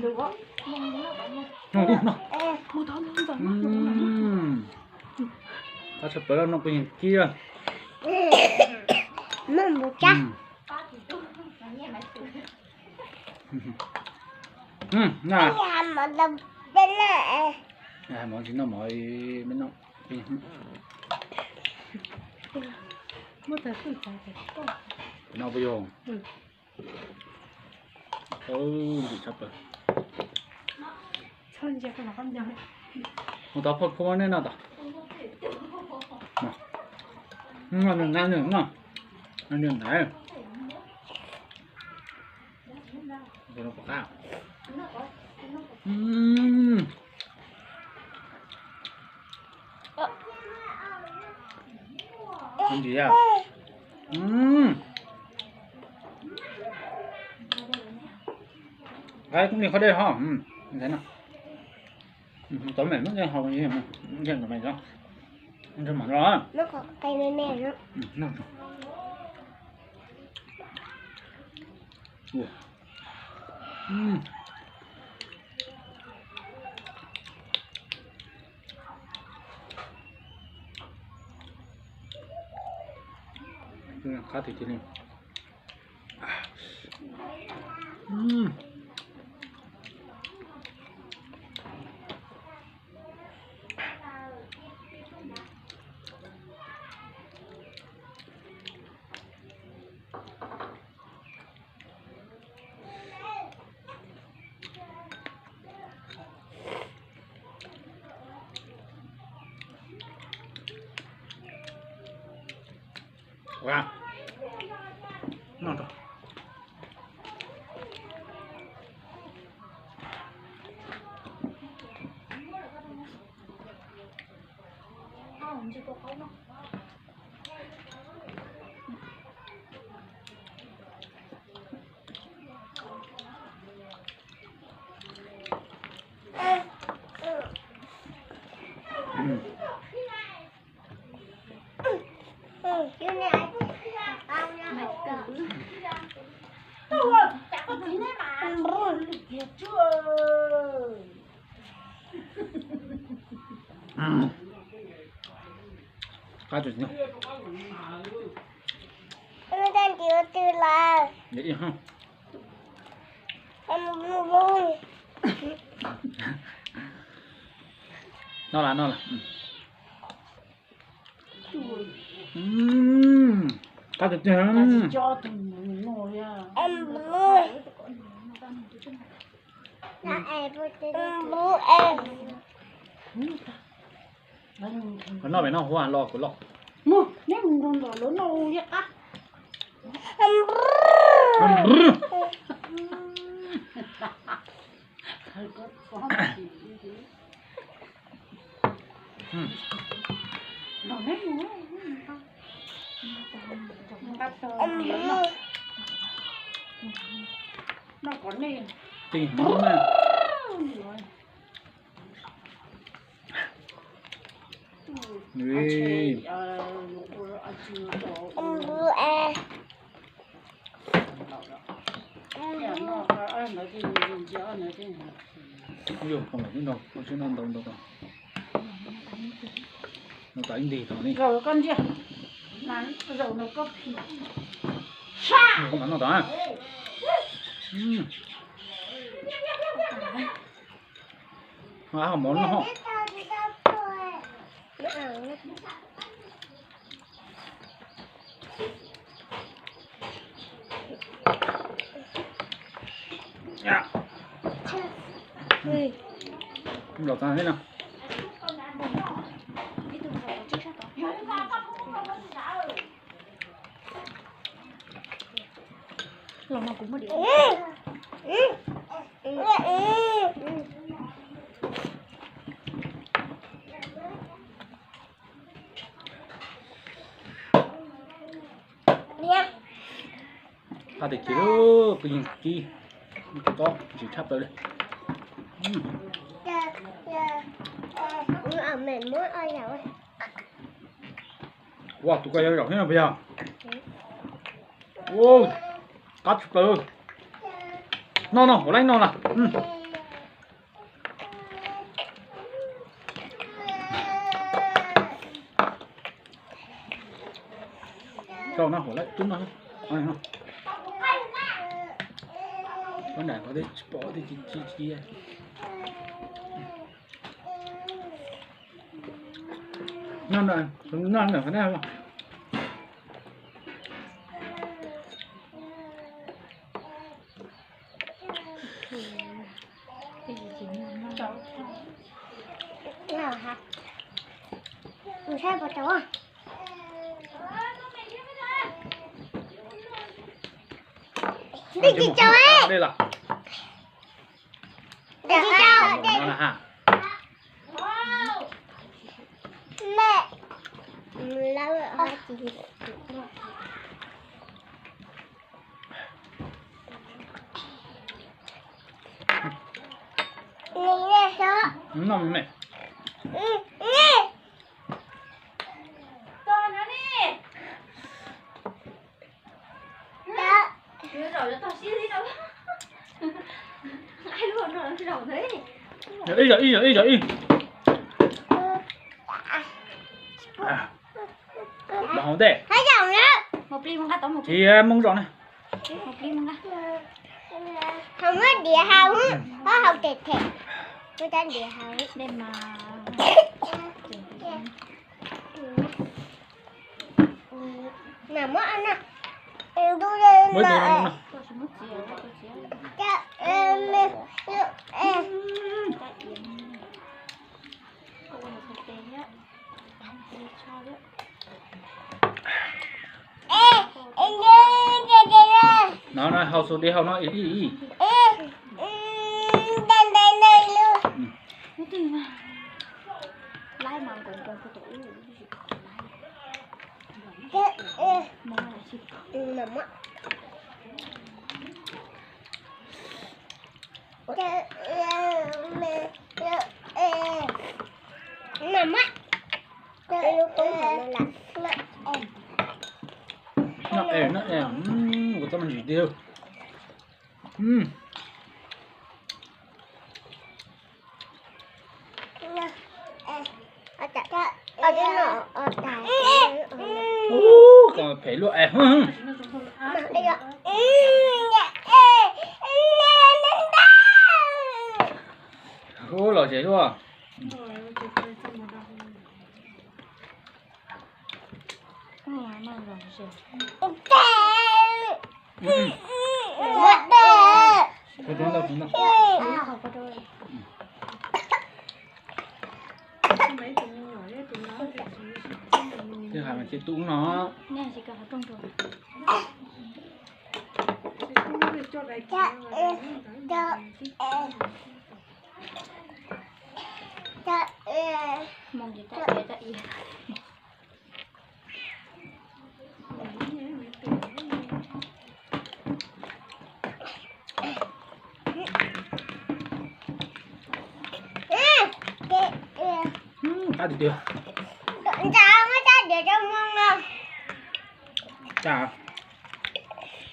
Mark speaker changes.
Speaker 1: được á.
Speaker 2: Ngon đi, ngon.
Speaker 1: Mua thơm hơn rồi.
Speaker 2: Ta sẽ bớt nó cái kia.
Speaker 3: Mình một chắc.
Speaker 2: Nè.
Speaker 3: Mà đâm bên này.
Speaker 2: À, mọi chuyện nó mọi bên nó.
Speaker 1: Mua tới từ trái cái
Speaker 2: Nó bây giờ. Bị sắp rồi.
Speaker 1: Sơn chắc là con nhỏ.
Speaker 2: Một tao phật không nên nào ta. Ngon ngon ngon ngon. Ăn được đấy. Nó có cao. Ăn gì à? Đấy cũng đi khỏi đây hả? Như thế nào? Tối mày mất cái hầu gì mà? Nhận của mày đó. Ăn cho mặn đó.
Speaker 3: Nó có cây mè mè nữa.
Speaker 2: Nó. Ủa. Khá thịt trên này. Wow. Ngon rồi.
Speaker 3: Chú này tao nha. Mày cỡ.
Speaker 1: Đâu rồi, chả có tí đấy mà. Thiệt chưa.
Speaker 2: Cá chuột nhá.
Speaker 3: Em đang chịu từ là.
Speaker 2: Vậy hả?
Speaker 3: Em vui.
Speaker 2: Nó là. Cá chuột nhá.
Speaker 1: Cho từng ngồi à.
Speaker 3: Em vui. Là em vui em.
Speaker 2: Còn nó phải nó hoa lo của lọ.
Speaker 1: Mua, nếu mình còn đỏ lớn đâu vậy á.
Speaker 3: Em
Speaker 1: Thôi có gì như thế. Nó nét nữa. Nó có nền.
Speaker 2: Thì nó nè. Ui.
Speaker 3: vui em.
Speaker 2: Không dùng không phải cái đâu, con chưa ăn đâu. Nó đánh gì thôi đi.
Speaker 1: Rồi con chưa? Nắn dầu nó cấp.
Speaker 2: Không bắn nó đó. Hóa hỏng món nó họ. Không lọt ra thế nào.
Speaker 1: Lòng nó cũng một điểm.
Speaker 2: Ta để chiếu cái gì kia. To chỉ thắp tới đây.
Speaker 3: Ở mình muốn ơi rồi.
Speaker 2: Wow, tụi quay rộng thế nào bây giờ? Wow, cắt từ. No, của anh no là. Cho nó của lại chúng nó. Ăn không? Con này có đấy, bỏ thì chi. Ngon rồi, ngon rồi, cái này không?
Speaker 3: Nào hả? Mình sai vào chỗ à? Đi chị cháu ấy.
Speaker 2: Đây là.
Speaker 3: Đi chị cháu.
Speaker 2: Nó là hả?
Speaker 3: Mẹ. Lâu rồi chị. Nè đó.
Speaker 2: Ngon mẹ.
Speaker 1: Con nó đi.
Speaker 3: Đó.
Speaker 1: Rồi cho tao xíu đi đâu. Ai luôn rồi nó đầu thế.
Speaker 2: Y rồi. Bảo đây.
Speaker 3: Thấy chồng nữa.
Speaker 1: Một ly măng cá tỏi một ly.
Speaker 2: Thì mông rõ này.
Speaker 1: Một ly măng cá.
Speaker 3: Không có địa hào có hào thịt thịt. Tôi tên địa hào.
Speaker 1: Đem mà.
Speaker 3: Nằm mất anh à. Em tôi lên
Speaker 2: Mới đồ nào.
Speaker 1: Tôi sẽ mất gì rồi, tôi sẽ.
Speaker 3: Cho em.
Speaker 1: Cô này sẽ tên á. Tôi cho đó.
Speaker 3: Em đi.
Speaker 2: Nó hao số đi hao nó ý.
Speaker 3: Đây luôn.
Speaker 1: Cái gì mà. Lái mà còn cái tủ. Mà là xịt.
Speaker 3: Nằm mất. Nằm mất.
Speaker 2: Nó em. Của tao mình chỉ tiêu.
Speaker 3: Ở đây nọ, ở đây.
Speaker 2: Còn phải lụa em.
Speaker 3: Đây ạ.
Speaker 2: Ô lò chế luôn.
Speaker 1: Mang rồi rồi.
Speaker 2: Cái đó đâu cũng đâu.
Speaker 1: Không có đôi.
Speaker 2: Thứ hai mình sẽ tụng nó.
Speaker 1: Nè chỉ cần ở trong rồi. Mong gì ta để ta yên.
Speaker 2: Cá thì tiêu.
Speaker 3: Chào mới cho để trong mông đâu.
Speaker 2: Chà.